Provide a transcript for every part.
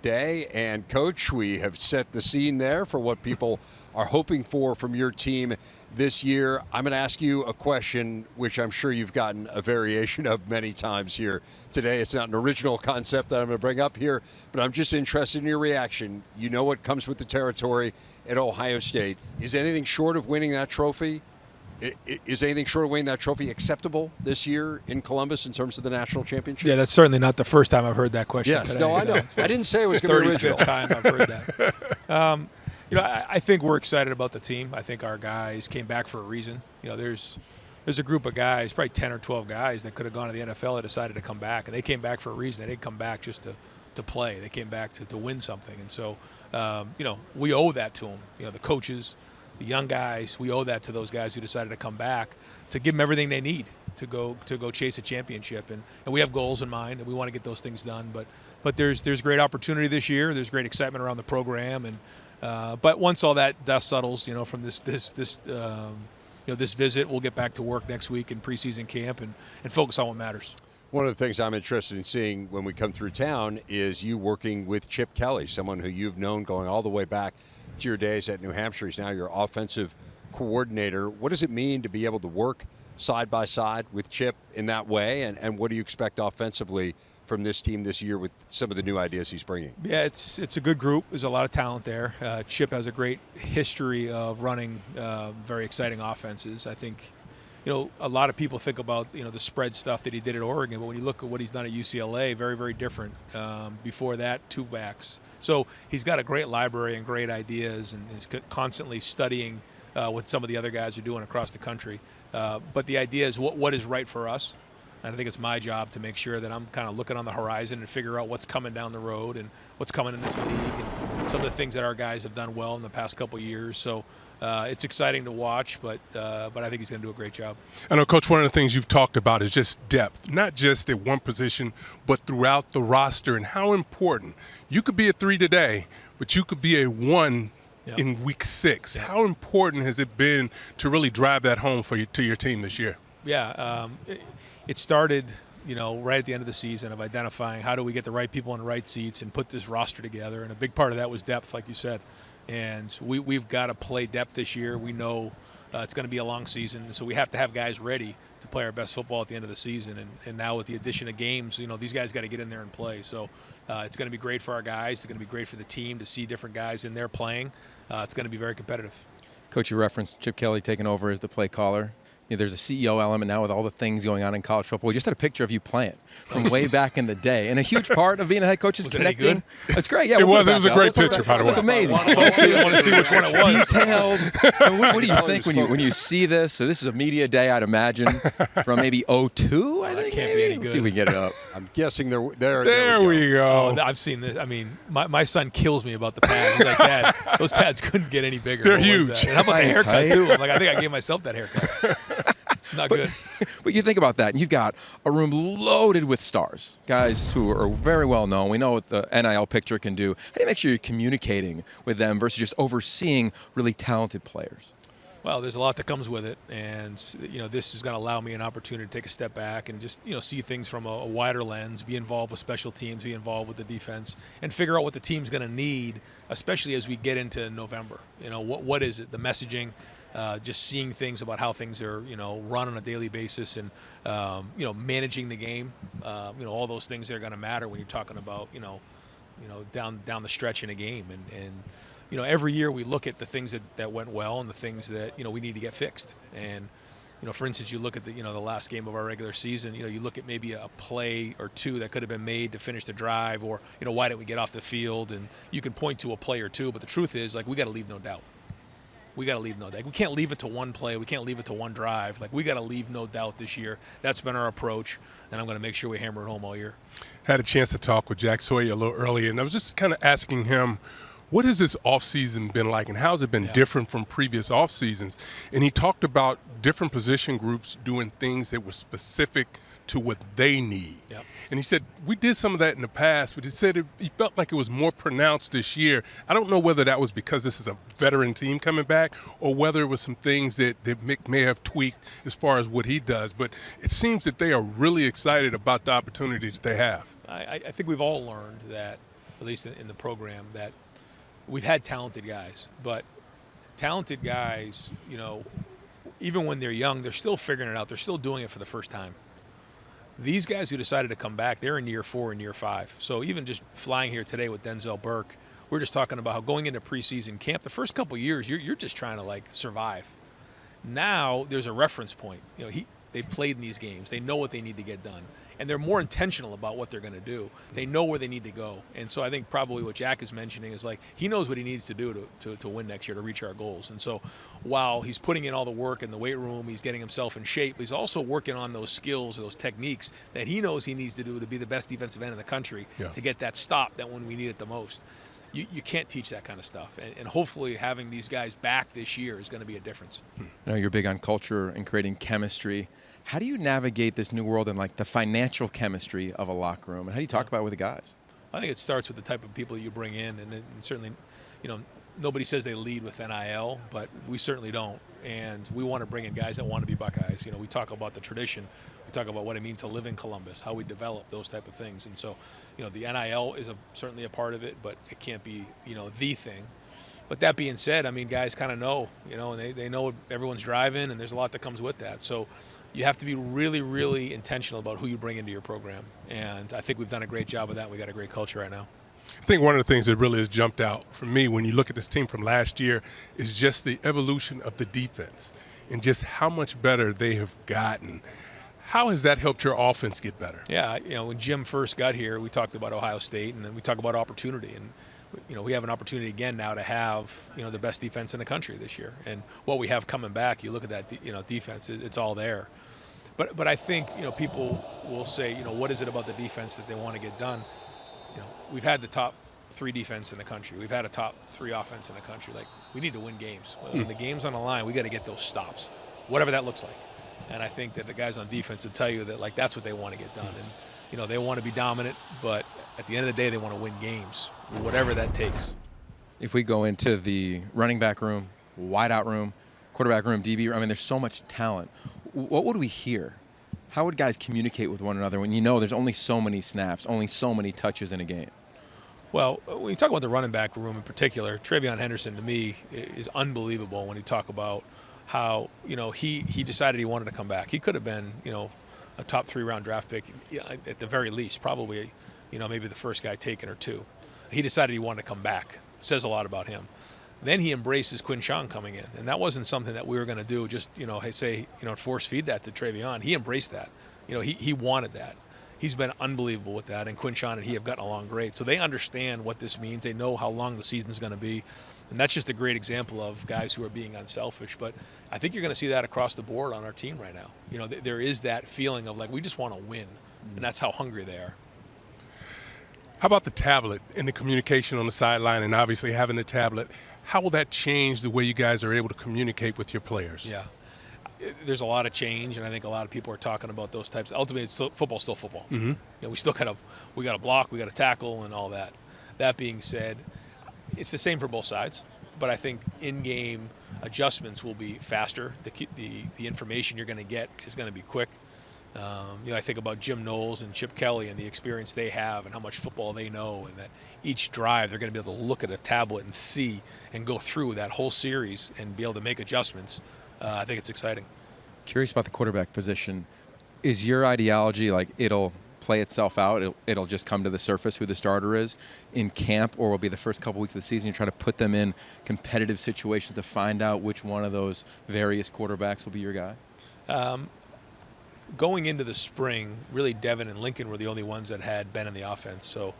Day. And Coach, we have set the scene there for what people are hoping for from your team this year. I'm going to ask you a question which I'm sure you've gotten a variation of many times here today. It's not an original concept that I'm going to bring up here, but I'm just interested in your reaction. You know what comes with the territory at Ohio State. Is anything short of winning that trophy? Is anything short of winning that trophy acceptable this year in Columbus in terms of the national championship? Yeah, that's certainly not the first time I've heard that question yes, today. No, I know. I didn't say it was going to be original. 35th time I've heard that. I think we're excited about the team. I think our guys came back for a reason. There's a group of guys, probably 10 or 12 guys that could have gone to the NFL that decided to come back, and they came back for a reason. They didn't come back just to play. They came back to win something. And so, we owe that to them. The coaches, the young guys, we owe that to those guys who decided to come back to give them everything they need to go chase a championship. And we have goals in mind, and we want to get those things done. But there's great opportunity this year. There's great excitement around the program. And but once all that dust settles, from this visit, we'll get back to work next week in preseason camp and focus on what matters. One of the things I'm interested in seeing when we come through town is you working with Chip Kelly, someone who you've known going all the way back to your days at New Hampshire. He's now your offensive coordinator. What does it mean to be able to work side by side with Chip in that way? And what do you expect offensively from this team this year with some of the new ideas he's bringing? Yeah, it's a good group. There's a lot of talent there. Chip has a great history of running very exciting offenses. I think, a lot of people think about, the spread stuff that he did at Oregon, but when you look at what he's done at UCLA, very, very different. Before that, two backs. So he's got a great library and great ideas, and is constantly studying what some of the other guys are doing across the country. But the idea is what is right for us. And I think it's my job to make sure that I'm kind of looking on the horizon and figure out what's coming down the road and what's coming in this league and some of the things that our guys have done well in the past couple of years. So it's exciting to watch, but I think he's going to do a great job. I know, Coach, one of the things you've talked about is just depth, not just at one position, but throughout the roster, and how important. You could be a 3 today, but you could be a 1 in week 6. Yep. How important has it been to really drive that home to your team this year? Yeah, it started, right at the end of the season of identifying how do we get the right people in the right seats and put this roster together. And a big part of that was depth, like you said. And we've got to play depth this year. We know it's going to be a long season, so we have to have guys ready to play our best football at the end of the season. And now with the addition of games, these guys got to get in there and play. So it's going to be great for our guys. It's going to be great for the team to see different guys in there playing. It's going to be very competitive. Coach, you referenced Chip Kelly taking over as the play caller. There's a CEO element now with all the things going on in college football. We just had a picture of you playing from way back in the day. And a huge part of being a head coach is connecting. It any good? That's great. Yeah, it was a great picture, by the way. It looked amazing. I want to see which one it was. Detailed. What do you think when you see this? So this is a media day, I'd imagine, from maybe 02, I think. Can't be any good. Let's see if we can get it up. I'm guessing there we go. Oh, I've seen this. I mean, my son kills me about the pads. He's like, Dad, those pads couldn't get any bigger. They're huge. And how about the haircut, too? I'm like, I think I gave myself that haircut. Not good. But you think about that, and you've got a room loaded with stars, guys who are very well known. We know what the NIL picture can do. How do you make sure you're communicating with them versus just overseeing really talented players? Well, there's a lot that comes with it, and this is going to allow me an opportunity to take a step back and just see things from a wider lens, be involved with special teams, be involved with the defense, and figure out what the team's going to need, especially as we get into November. What is it? The messaging. Just seeing things about how things are, run on a daily basis, and managing the game. All those things that are going to matter when you're talking about, down the stretch in a game. And every year we look at the things that went well and the things that we need to get fixed. And for instance, you look at the last game of our regular season. You look at maybe a play or two that could have been made to finish the drive, or why didn't we get off the field? And you can point to a play or two, but the truth is, we got to leave no doubt. We got to leave no doubt. We can't leave it to one play. We can't leave it to one drive. We got to leave no doubt this year. That's been our approach, and I'm going to make sure we hammer it home all year. Had a chance to talk with Jack Sawyer a little earlier, and I was just kind of asking him, what has this offseason been like, and how has it been different from previous off seasons? And he talked about different position groups doing things that were specific to what they need. Yep. And he said, we did some of that in the past, but he said he felt like it was more pronounced this year. I don't know whether that was because this is a veteran team coming back, or whether it was some things that Mick may have tweaked as far as what he does. But it seems that they are really excited about the opportunity that they have. I think we've all learned that at least in the program, that we've had talented guys, but talented guys, even when they're young, they're still figuring it out. They're still doing it for the first time. These guys who decided to come back, they're in year 4 and year 5. So even just flying here today with Denzel Burke, we're just talking about how going into preseason camp, the first couple of years, you're just trying to survive. Now there's a reference point. They've played in these games. They know what they need to get done. And they're more intentional about what they're going to do. They know where they need to go. And so I think probably what Jack is mentioning is he knows what he needs to do to win next year, to reach our goals. And so while he's putting in all the work in the weight room, he's getting himself in shape, he's also working on those skills, those techniques that he knows he needs to do to be the best defensive end in the country, to get that stop that when we need it the most. You can't teach that kind of stuff. And hopefully having these guys back this year is going to be a difference. I know you're big on culture and creating chemistry. How do you navigate this new world and the financial chemistry of a locker room? And how do you talk about it with the guys? I think it starts with the type of people you bring in. And certainly, nobody says they lead with NIL, but we certainly don't. And we want to bring in guys that want to be Buckeyes. We talk about the tradition. We talk about what it means to live in Columbus, how we develop those type of things. And so, the NIL is certainly a part of it, but it can't be, the thing. But that being said, guys kind of know, and they know everyone's driving, and there's a lot that comes with that. So you have to be really, really intentional about who you bring into your program. And I think we've done a great job of that. We got a great culture right now. I think one of the things that really has jumped out for me when you look at this team from last year is just the evolution of the defense and just how much better they have gotten. How has that helped your offense get better? Yeah, when Jim first got here, we talked about Ohio State, and then we talked about opportunity. And we have an opportunity again now to have the best defense in the country this year. And what we have coming back, you look at that defense, it's all there. But I think people will say, what is it about the defense that they want to get done? We've had the top 3 defense in the country. We've had a top 3 offense in the country. We need to win games. When the game's on the line, we got to get those stops, whatever that looks like. And I think that the guys on defense will tell you that that's what they want to get done. And they want to be dominant, but at the end of the day, they want to win games, whatever that takes. If we go into the running back room, wideout room, quarterback room, DB room, there's so much talent. What would we hear? How would guys communicate with one another when there's only so many snaps, only so many touches in a game? Well, when you talk about the running back room in particular, Travion Henderson to me is unbelievable when you talk about how he decided he wanted to come back. He could have been a top 3 round draft pick at the very least, probably maybe the first guy taken or 2. He decided he wanted to come back. Says a lot about him. Then he embraces Quinshon coming in, and that wasn't something that we were going to do. Just force feed that to Travion. He embraced that. He wanted that. He's been unbelievable with that, and Quinshon and he have gotten along great. So they understand what this means. They know how long the season's going to be, and that's just a great example of guys who are being unselfish. But I think you're going to see that across the board on our team right now. There is that feeling of we just want to win, and that's how hungry they are. How about the tablet and the communication on the sideline, and obviously having the tablet? How will that change the way you guys are able to communicate with your players? Yeah. There's a lot of change, and I think a lot of people are talking about those types. Ultimately, football's still football. Mm-hmm. We still got to block, we got to tackle, and all that. That being said, it's the same for both sides, but I think in-game adjustments will be faster. The information you're going to get is going to be quick. I think about Jim Knowles and Chip Kelly and the experience they have and how much football they know, and that each drive they're going to be able to look at a tablet and see and go through that whole series and be able to make adjustments. I think it's exciting. Curious about the quarterback position. Is your ideology it'll play itself out, it'll just come to the surface who the starter is in camp, or will be the first couple weeks of the season you try to put them in competitive situations to find out which one of those various quarterbacks will be your guy? Going into the spring, really Devin and Lincoln were the only ones that had been in the offense. So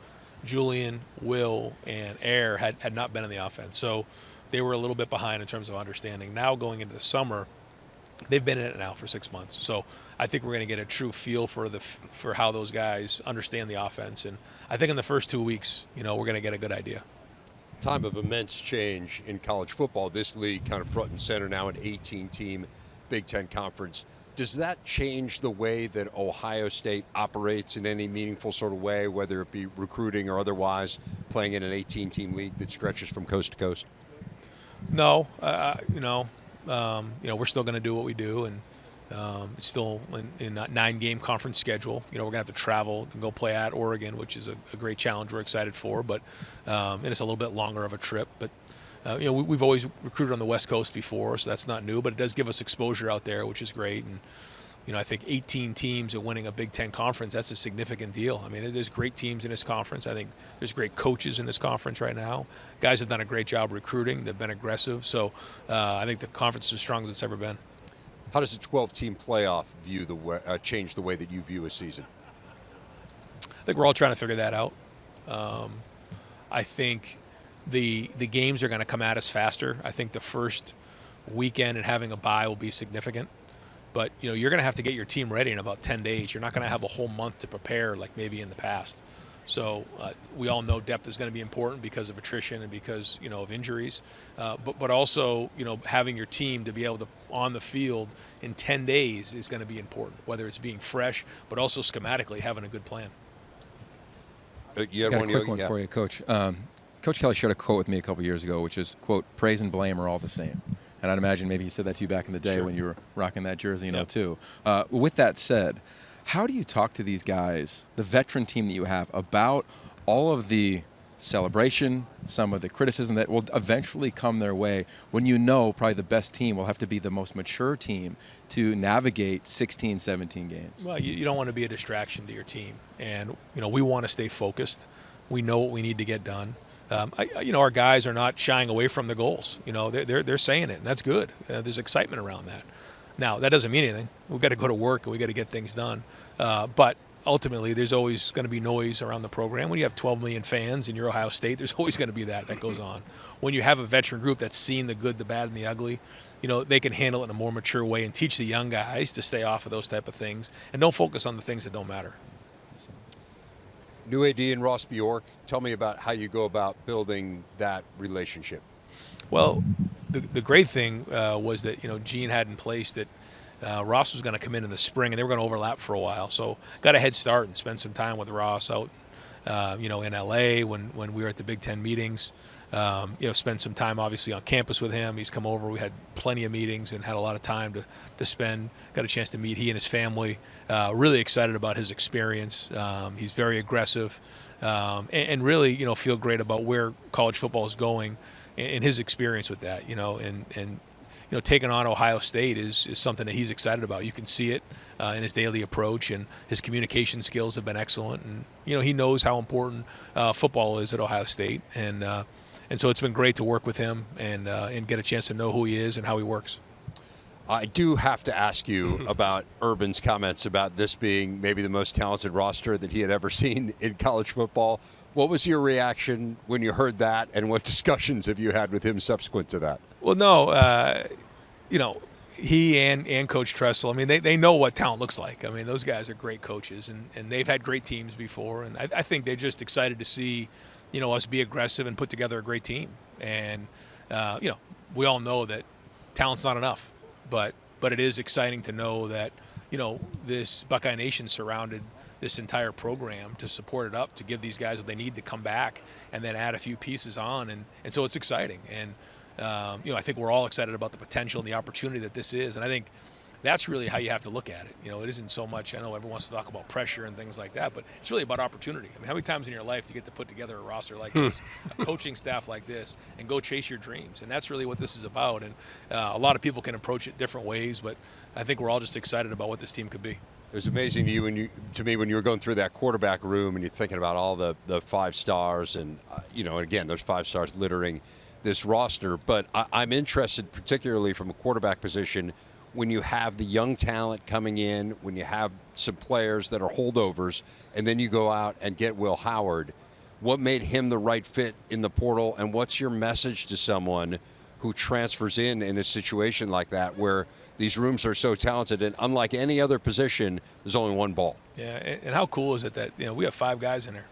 Julian, Will, and Air had not been in the offense. So they were a little bit behind in terms of understanding. Now going into the summer, they've been in it now for 6 months. So I think we're going to get a true feel for how those guys understand the offense. And I think in the first 2 weeks, we're going to get a good idea. Time of immense change in college football. This league kind of front and center now, an 18-team Big Ten conference. Does that change the way that Ohio State operates in any meaningful sort of way, whether it be recruiting or otherwise, playing in an 18-team league that stretches from coast to coast? No, we're still going to do what we do, and It's still in a 9-game conference schedule. We're going to have to travel and go play at Oregon, which is a great challenge we're excited for. But and it's a little bit longer of a trip. But we've always recruited on the West Coast before, so that's not new. But it does give us exposure out there, which is great. And I think 18 teams are winning a Big Ten conference. That's a significant deal. I mean, there's great teams in this conference. I think there's great coaches in this conference right now. Guys have done a great job recruiting. They've been aggressive. So I think the conference is as strong as it's ever been. How does a 12-team playoff change the way that you view a season? I think we're all trying to figure that out. I think the games are going to come at us faster. I think the first weekend and having a bye will be significant. But, you're going to have to get your team ready in about 10 days. You're not going to have a whole month to prepare like maybe in the past. So we all know depth is going to be important because of attrition and because, of injuries. But also, having your team to be able to on the field in 10 days is going to be important, whether it's being fresh, but also schematically having a good plan. You had Got one, a quick Yogi? one Yeah. for you, Coach. Coach Kelly shared a quote with me a couple years ago, which is, quote, praise and blame are all the same. And I'd imagine maybe he said that to you back in the day Sure. when you were rocking that jersey, Yep. too. With that said, how do you talk to these guys, the veteran team that you have, about all of the celebration, some of the criticism that will eventually come their way when probably the best team will have to be the most mature team to navigate 16, 17 games? Well, you don't want to be a distraction to your team. And, we want to stay focused. We know what we need to get done. Our guys are not shying away from the goals. They're saying it, and that's good. There's excitement around that. Now, that doesn't mean anything. We've got to go to work, and we've got to get things done. But ultimately, there's always going to be noise around the program. When you have 12 million fans in your Ohio State, there's always going to be that goes on. When you have a veteran group that's seen the good, the bad, and the ugly, they can handle it in a more mature way and teach the young guys to stay off of those type of things and don't focus on the things that don't matter. New AD and Ross Bjork, tell me about how you go about building that relationship. Well, the great thing was that, Gene had in place that Ross was going to come in the spring, and they were going to overlap for a while. So got a head start and spent some time with Ross out, in L.A. when we were at the Big Ten meetings. Spend some time, obviously, on campus with him. He's come over. We had plenty of meetings and had a lot of time to spend. Got a chance to meet he and his family. Really excited about his experience. He's very aggressive and really, feel great about where college football is going and his experience with that, and taking on Ohio State is something that he's excited about. You can see it in his daily approach, and his communication skills have been excellent. And, he knows how important football is at Ohio State. And so it's been great to work with him and get a chance to know who he is and how he works. I do have to ask you about Urban's comments about this being maybe the most talented roster that he had ever seen in college football. What was your reaction when you heard that, and what discussions have you had with him subsequent to that? Well, no, he and Coach Tressel, they know what talent looks like. Those guys are great coaches, and they've had great teams before. And I think they're just excited to see, us be aggressive and put together a great team. And, we all know that talent's not enough. But it is exciting to know that, this Buckeye Nation surrounded this entire program to support it up, to give these guys what they need to come back and then add a few pieces on. And so it's exciting. And, I think we're all excited about the potential and the opportunity that this is. And I think that's really how you have to look at it. It isn't so much, I know everyone wants to talk about pressure and things like that, but it's really about opportunity. How many times in your life do you get to put together a roster like this, a coaching staff like this, and go chase your dreams? And that's really what this is about. And a lot of people can approach it different ways, but I think we're all just excited about what this team could be. It was amazing to me when you were going through that quarterback room and you're thinking about all the 5 stars and, again, there's 5 stars littering this roster. But I'm interested, particularly from a quarterback position, when you have the young talent coming in, when you have some players that are holdovers, and then you go out and get Will Howard, what made him the right fit in the portal, and what's your message to someone who transfers in a situation like that where these rooms are so talented, and unlike any other position, there's only one ball? Yeah, and how cool is it that, we have 5 guys in there?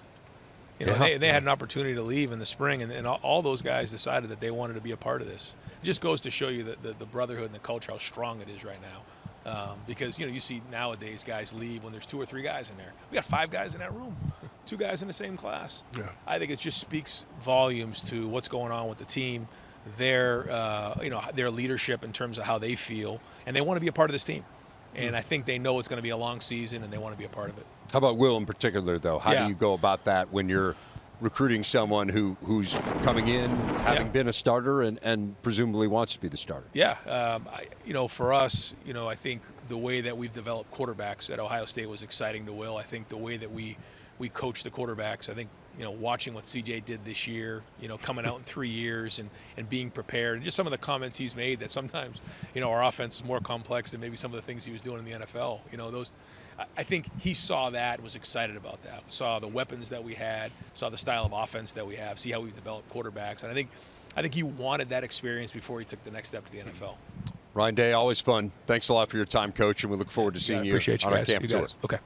They had an opportunity to leave in the spring, and all those guys decided that they wanted to be a part of this. It just goes to show you the brotherhood and the culture, how strong it is right now. Because, you see nowadays guys leave when there's 2 or 3 guys in there. We got 5 guys in that room, 2 guys in the same class. Yeah. I think it just speaks volumes to what's going on with the team, their leadership in terms of how they feel, and they want to be a part of this team. And I think they know it's going to be a long season, and they want to be a part of it. How about Will in particular, though? How Yeah. do you go about that when you're recruiting someone who's coming in, having been a starter, and presumably wants to be the starter? Yeah, for us, I think the way that we've developed quarterbacks at Ohio State was exciting to Will. I think the way that we coach the quarterbacks, I think, watching what CJ did this year, coming out in 3 years and being prepared, and just some of the comments he's made that sometimes, our offense is more complex than maybe some of the things he was doing in the NFL. I think he saw that and was excited about that. Saw the weapons that we had, saw the style of offense that we have, see how we've developed quarterbacks. And I think he wanted that experience before he took the next step to the NFL. Ryan Day, always fun. Thanks a lot for your time, Coach, and we look forward to seeing you Appreciate you on our guys. campus tour. Okay.